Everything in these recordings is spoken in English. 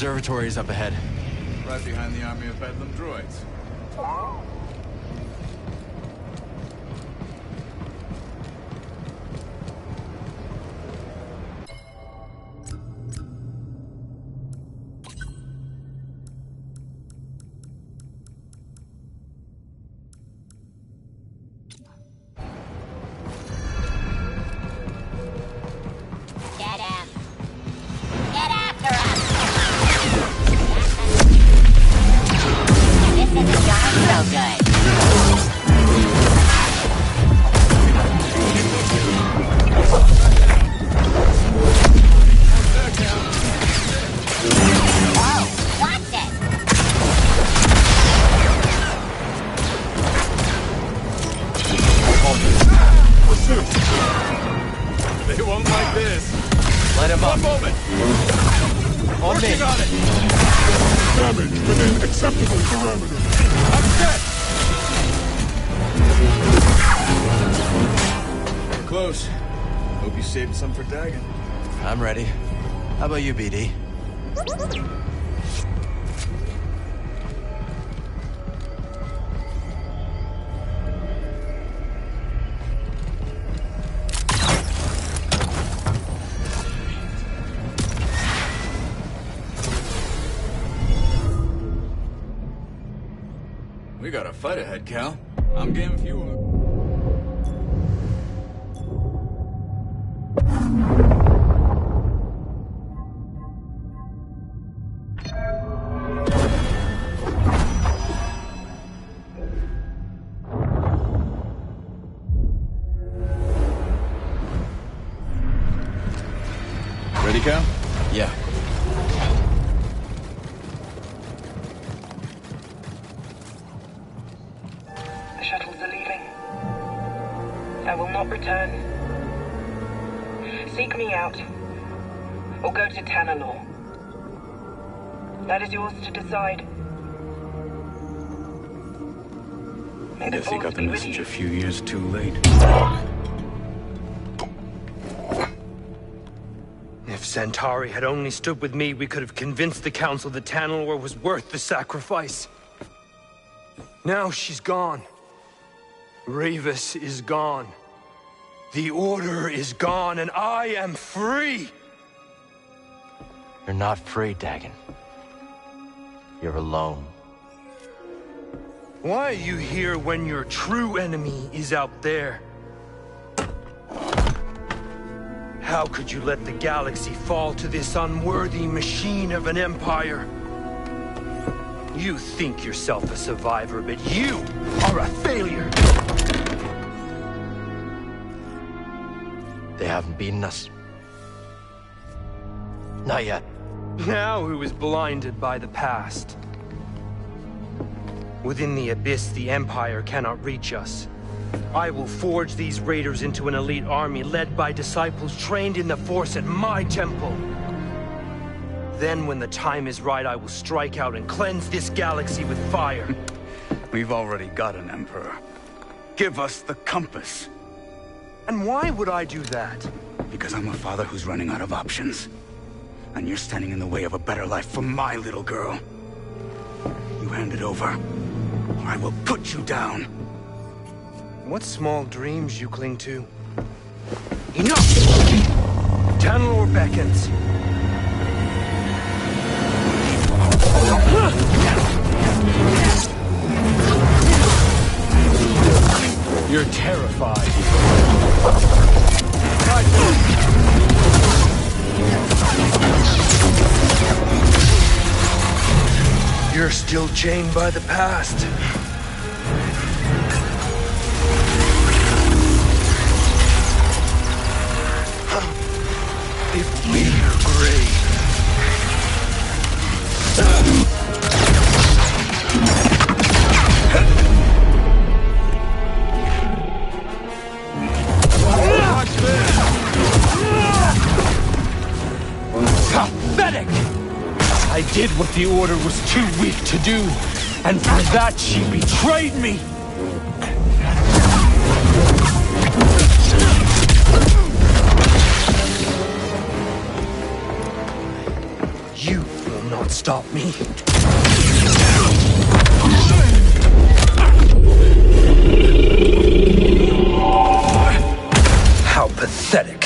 observatory is up ahead. Right behind the army of Bedlam droids. They won't like this. Let him up. One moment. On me. Working on it. Damage within acceptable parameters. I'm set. We're close. Hope you saved some for Dagon. I'm ready. How about you, BD? We got a fight ahead, Cal. I'm game if you are. Ready, Cal? Yeah. The shuttles are leaving. I will not return. Seek me out, or go to Tanalor. That is yours to decide. May the Guess he Force got the be with message you. a few years too late. If Centauri had only stood with me, we could have convinced the Council that Tanalor was worth the sacrifice. Now she's gone. Revis is gone. The Order is gone, and I am free! You're not free, Dagon. You're alone. Why are you here when your true enemy is out there? How could you let the galaxy fall to this unworthy machine of an empire? You think yourself a survivor, but you are a failure! They haven't beaten us. Not yet. Now who is blinded by the past? Within the Abyss, the Empire cannot reach us. I will forge these raiders into an elite army led by disciples trained in the Force at my temple. Then, when the time is right, I will strike out and cleanse this galaxy with fire. We've already got an Emperor. Give us the compass. And why would I do that? Because I'm a father who's running out of options. And you're standing in the way of a better life for my little girl. You hand it over, or I will put you down. What small dreams you cling to. Enough! Tanalor beckons. You're terrified. You're still chained by the past. It will be your grave. Pathetic! I did what the Order was too weak to do, and for that she betrayed me! You will not stop me. How pathetic.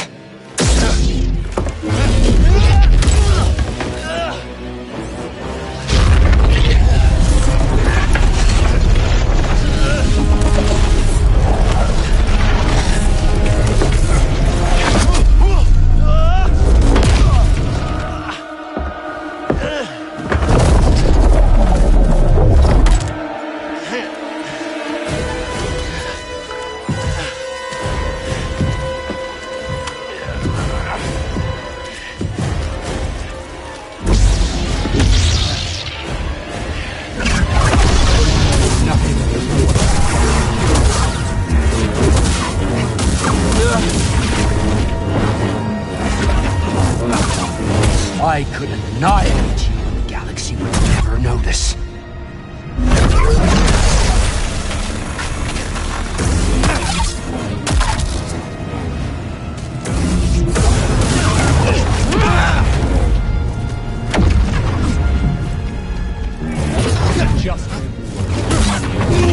I could annihilate you and the galaxy would never notice.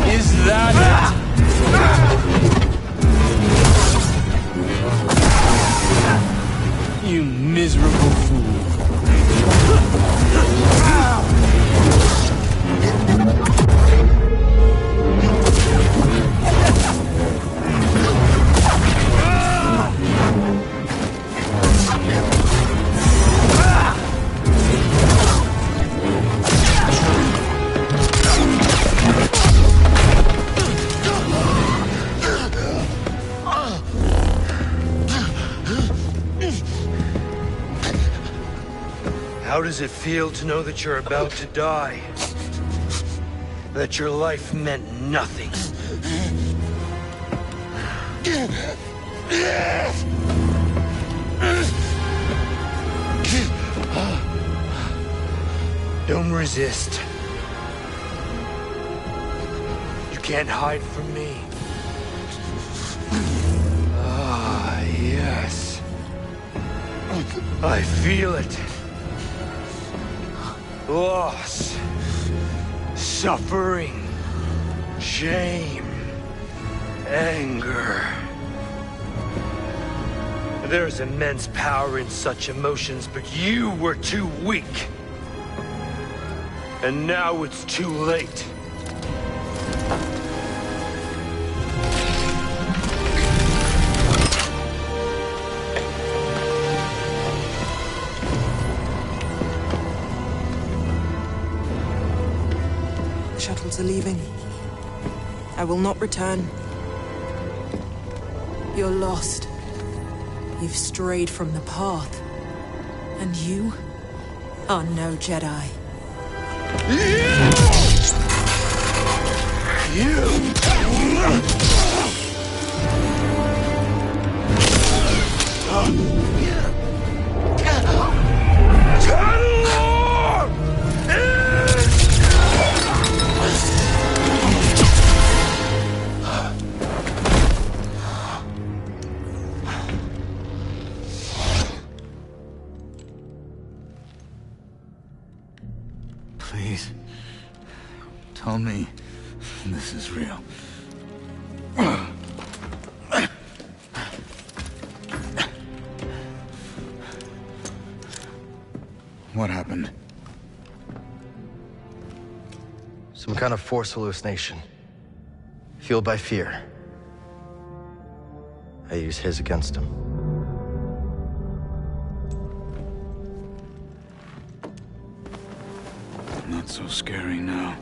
Is that it? You miserable fool. How does it feel to know that you're about to die? That your life meant nothing? Don't resist. You can't hide from me. Ah, yes. I feel it. Loss, suffering, shame, anger. There's immense power in such emotions, but you were too weak. And now it's too late. Shuttles are leaving. I will not return. You're lost. You've strayed from the path. And you are no Jedi. Please, tell me this is real. What happened? Some kind of force hallucination. Fueled by fear. I use his against him. Not so scary now.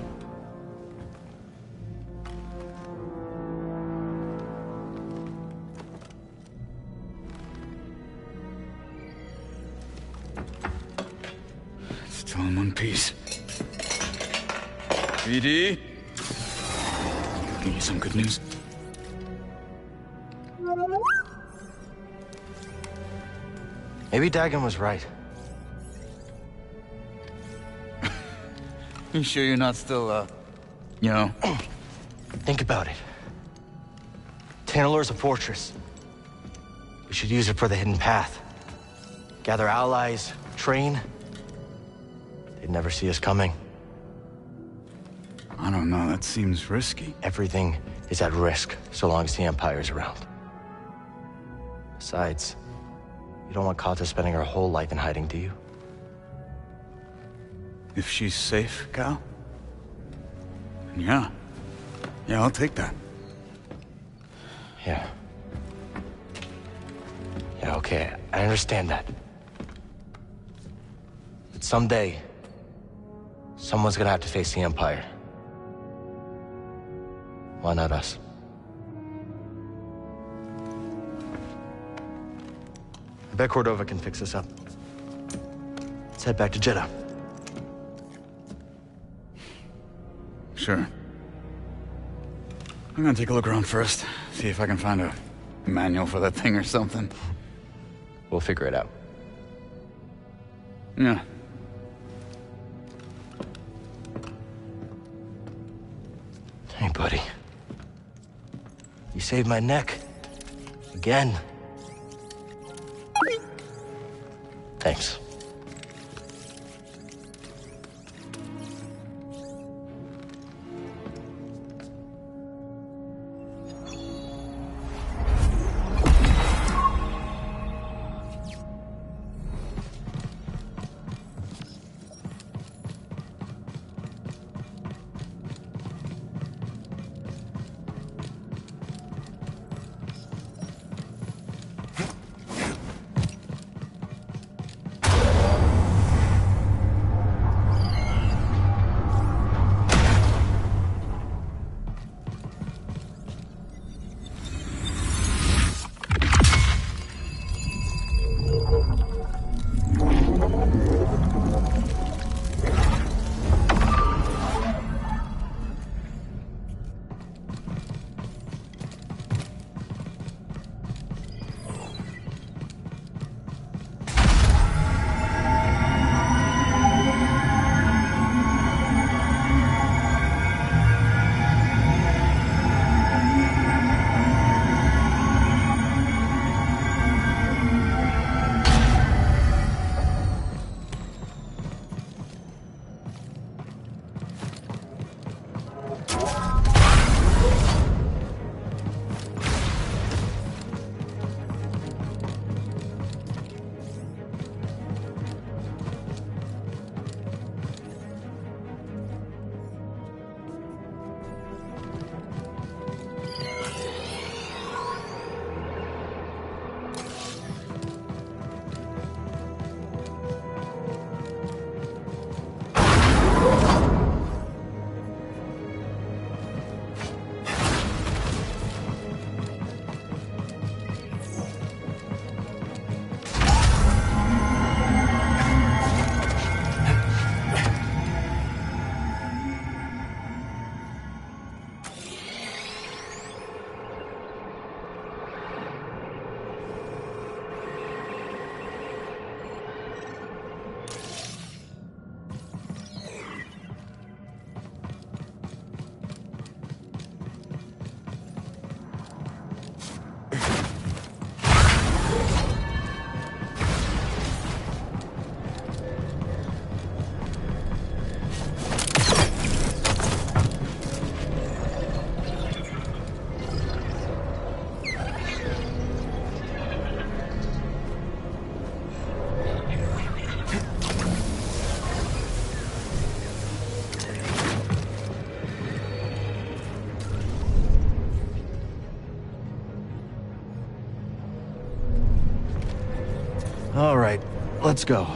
Still in one piece. BD? Give you some good news. Maybe Dagon was right. You sure you're not still, you know? Think about it. Tanalor's a fortress. We should use it for the hidden path. Gather allies, train. they'd never see us coming. I don't know, that seems risky. Everything is at risk so long as the Empire's around. Besides, you don't want Kata spending her whole life in hiding, do you? If she's safe, Cal? Yeah. Yeah, I'll take that. Yeah. Yeah, okay, I understand that. But someday, someone's gonna have to face the Empire. Why not us? I bet Cordova can fix us up. Let's head back to Jeddah. Sure. I'm gonna take a look around first, see if I can find a manual for that thing or something. We'll figure it out. Yeah. Hey, buddy. You saved my neck. Again. Thanks. All right, let's go.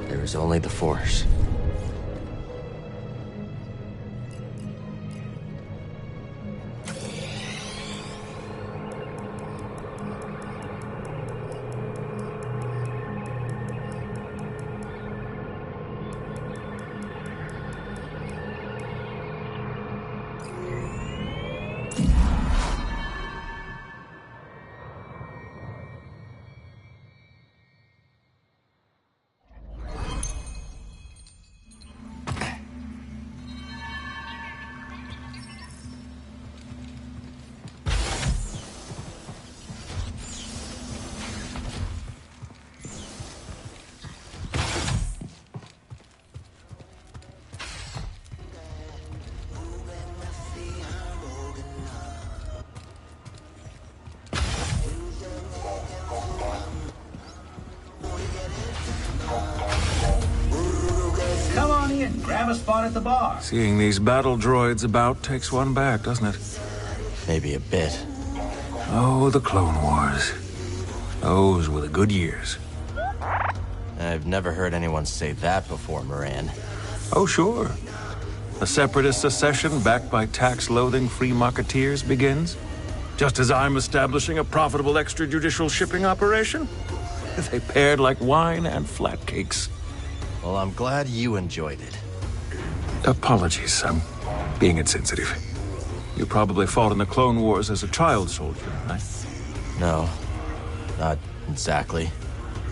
There is only the Force. a spot at the bar? Seeing these battle droids about takes one back, doesn't it? Maybe a bit. Oh, the Clone Wars. Those were the good years. I've never heard anyone say that before, Moran. Oh, sure. The separatist secession backed by tax-loathing free marketeers begins. Just as I'm establishing a profitable extrajudicial shipping operation. They paired like wine and flatcakes. Well, I'm glad you enjoyed it. Apologies, I'm being insensitive. You probably fought in the Clone Wars as a child soldier, right? No, not exactly.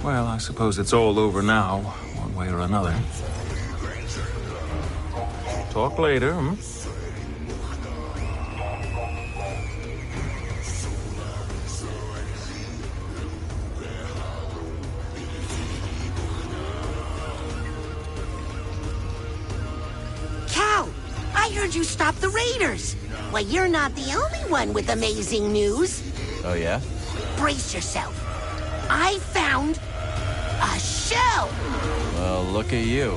Well, I suppose it's all over now, one way or another. Talk later, hmm? Cal, I heard you stop the raiders. Well, you're not the only one with amazing news. Oh, yeah? Brace yourself. I found a shell. Well, look at you.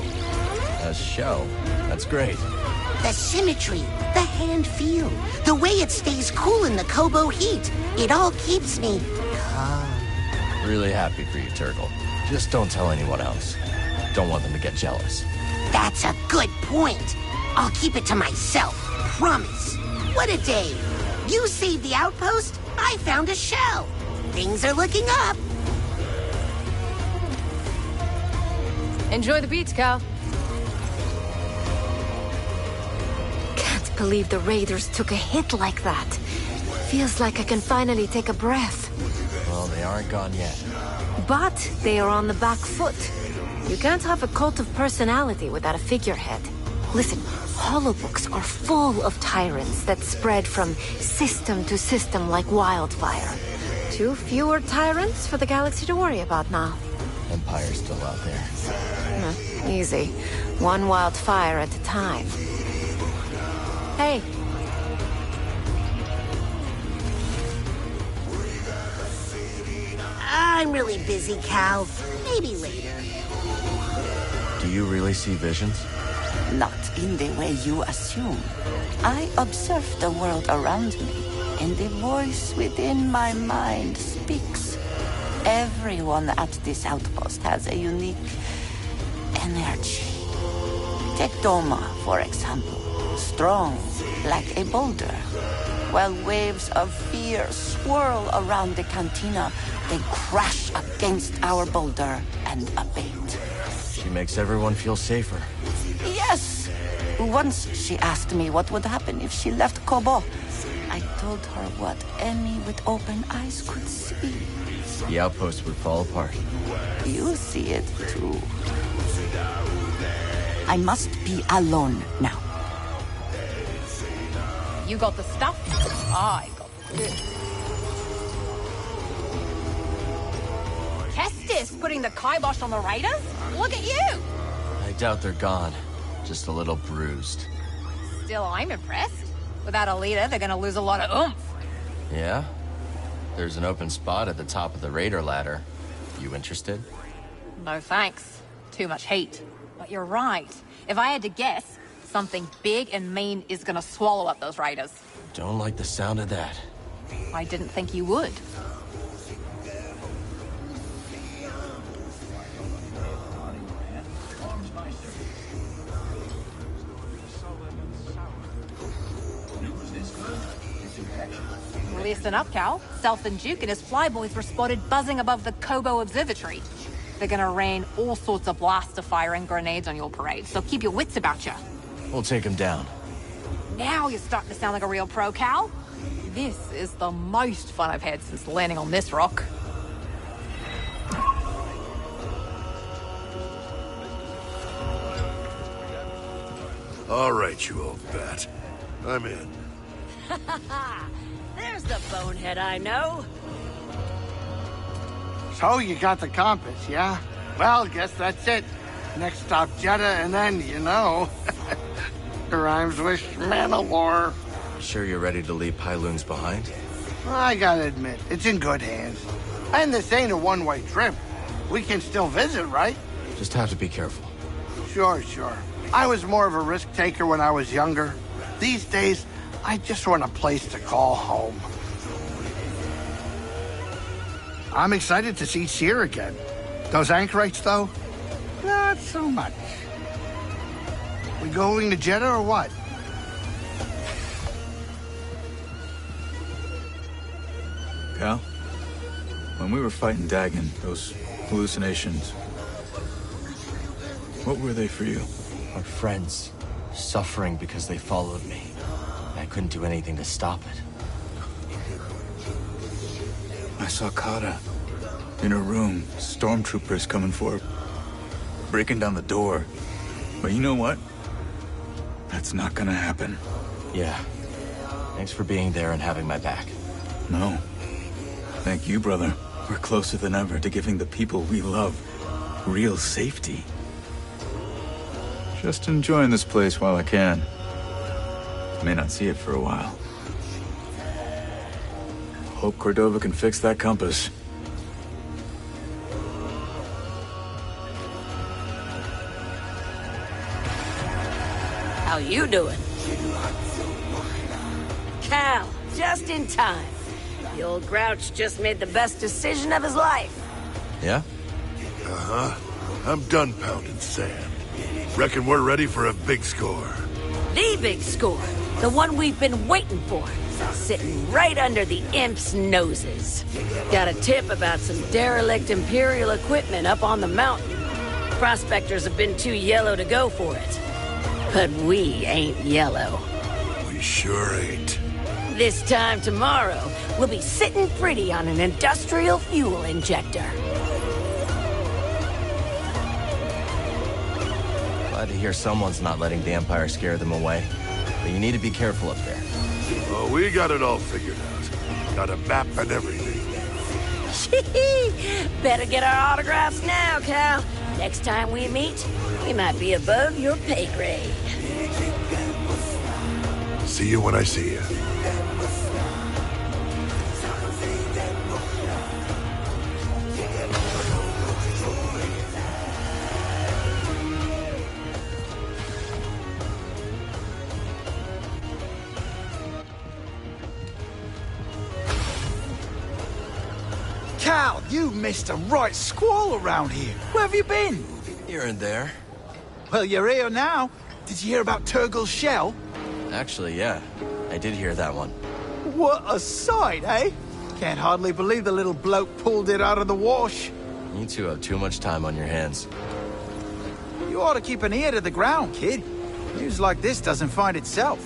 A shell. That's great. The symmetry, the hand feel, the way it stays cool in the Kobo heat. It all keeps me calm. Really happy for you, Turgle. Just don't tell anyone else. Don't want them to get jealous. That's a good point. I'll keep it to myself. Promise. What a day. You saved the outpost, I found a shell. Things are looking up. Enjoy the beach, Cal. Can't believe the raiders took a hit like that. Feels like I can finally take a breath. Well, they aren't gone yet. But they are on the back foot. You can't have a cult of personality without a figurehead. Listen, holobooks are full of tyrants that spread from system to system like wildfire. 2 fewer tyrants for the galaxy to worry about now. Empire's still out there. Easy. One wildfire at a time. Hey. I'm really busy, Cal. Maybe later. Do you really see visions? Not in the way you assume. I observe the world around me, and the voice within my mind speaks. Everyone at this outpost has a unique energy. Take Doma, for example. Strong, like a boulder. While waves of fear swirl around the cantina, they crash against our boulder and abate. She makes everyone feel safer. Yes! Once she asked me what would happen if she left Kobo. I told her what any with open eyes could see. The outpost would fall apart. You see it too. I must be alone now. You got the stuff, I got the goods. Kestis putting the kibosh on the raiders? Look at you! I doubt they're gone. Just a little bruised. Still, I'm impressed. Without a leader, they're gonna lose a lot of oomph. Yeah? There's an open spot at the top of the raider ladder. You interested? No thanks. Too much heat. But you're right. If I had to guess, something big and mean is gonna swallow up those raiders. Don't like the sound of that. I didn't think you would. Listen up, Cal. Self and Duke and his flyboys were spotted buzzing above the Kobo Observatory. They're gonna rain all sorts of blaster fire and grenades on your parade, so keep your wits about you. We'll take him down. Now you're starting to sound like a real pro, Cal. This is the most fun I've had since landing on this rock. All right, you old bat. I'm in. There's the bonehead I know. So you got the compass, yeah? Well, guess that's it. Next stop Jedi, and then, you know, it rhymes with Mandalore. Sure you're ready to leave Pyloons behind? I gotta admit, it's in good hands. And this ain't a one-way trip. We can still visit, right? Just have to be careful. Sure. I was more of a risk taker when I was younger. These days, I just want a place to call home. I'm excited to see Seer again. Those anchorites, though, not so much. We going to Jeddah or what? Cal, when we were fighting Dagon, those hallucinations, what were they for you? My friends, suffering because they followed me. I couldn't do anything to stop it. I saw Kata in her room, stormtroopers coming for her, breaking down the door. But you know what? That's not gonna happen. Yeah. Thanks for being there and having my back. No. Thank you, brother. We're closer than ever to giving the people we love real safety. Just enjoying this place while I can. May not see it for a while. Hope Cordova can fix that compass. How you doing? Cal, just in time. The old grouch just made the best decision of his life. Yeah? Uh-huh. I'm done pounding sand. Reckon we're ready for a big score. The big score. The one we've been waiting for. Sitting right under the imps' noses. Got a tip about some derelict Imperial equipment up on the mountain. Prospectors have been too yellow to go for it. But we ain't yellow. We sure ain't. This time tomorrow, we'll be sitting pretty on an industrial fuel injector. Glad to hear someone's not letting the Empire scare them away. But you need to be careful up there. Oh, we got it all figured out. Got a map and everything. Better get our autographs now, Cal. Next time we meet, we might be above your pay grade. See you when I see you. Cal, you missed a right squall around here. Where have you been? Here and there. Well, you're here now. Did you hear about Turgle's shell? Actually, yeah. I did hear that one. What a sight, eh? Can't hardly believe the little bloke pulled it out of the wash. You two have too much time on your hands. You ought to keep an ear to the ground, kid. News like this doesn't find itself.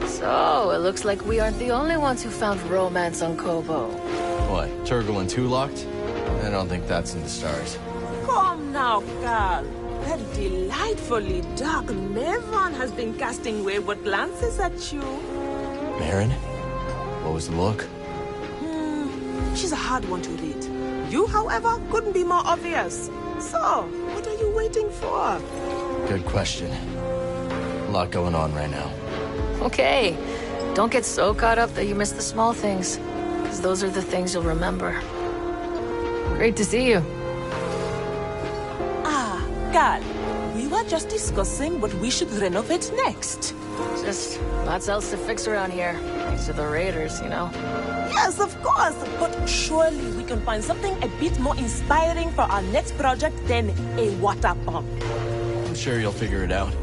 So, it looks like we aren't the only ones who found romance on Kobo. What, Turgle and Two locked? I don't think that's in the stars. Come now, Cal. That delightfully dark Maven has been casting wayward glances at you. Marin? What was the look? She's a hard one to read. You, however, couldn't be more obvious. So, what are you waiting for? Good question. A lot going on right now. Okay, don't get so caught up that you miss the small things, because those are the things you'll remember. Great to see you. Ah, Cal, we were just discussing what we should renovate next. Just lots else to fix around here, thanks to the raiders, you know? Yes, of course, but surely we can find something a bit more inspiring for our next project than a water pump. I'm sure you'll figure it out.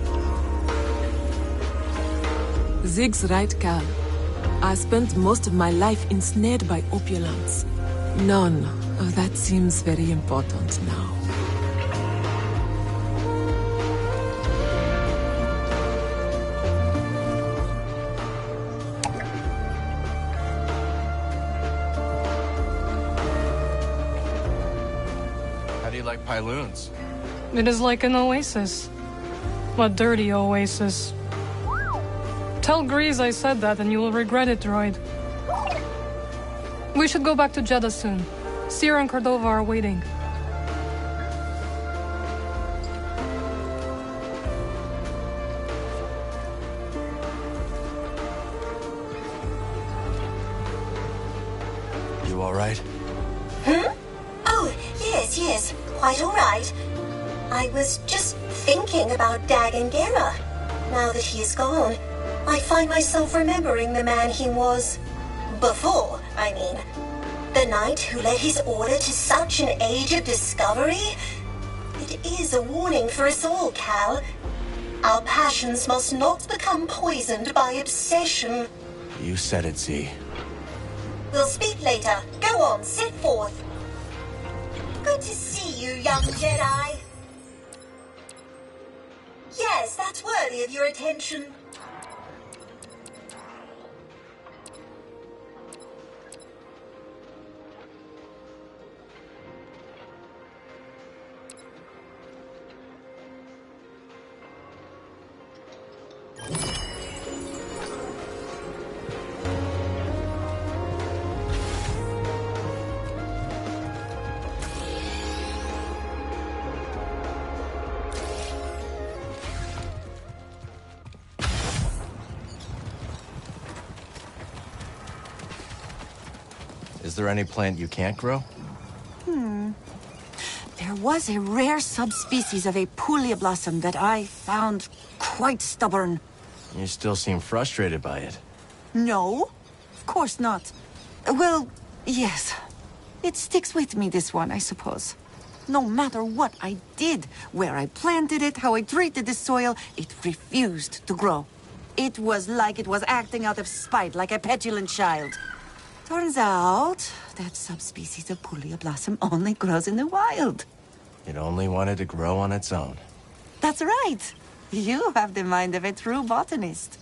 Zig's right, Cal. I spent most of my life ensnared by opulence. None of that seems very important now. How do you like Pyloons? It is like an oasis. A dirty oasis. Tell Grease I said that and you will regret it, droid. We should go back to Jeddah soon. Seer and Cordova are waiting. you all right? Hmm? Oh, yes, quite all right. I was just thinking about Dagon Gera. Now that he is gone, I find myself remembering the man he was. Before, I mean. The knight who led his order to such an age of discovery. It is a warning for us all, Cal. Our passions must not become poisoned by obsession. You said it, Z. We'll speak later. Go on, sit forth. Good to see you, young Jedi. Yes, that's worthy of your attention. Is there any plant you can't grow? There was a rare subspecies of a Puglia blossom that I found quite stubborn. You still seem frustrated by it. No, of course not. Well, yes. It sticks with me, this one, I suppose. No matter what I did, where I planted it, how I treated the soil, it refused to grow. It was like it was acting out of spite, like a petulant child. Turns out, that subspecies of Puglia blossom only grows in the wild. It only wanted to grow on its own. That's right. You have the mind of a true botanist.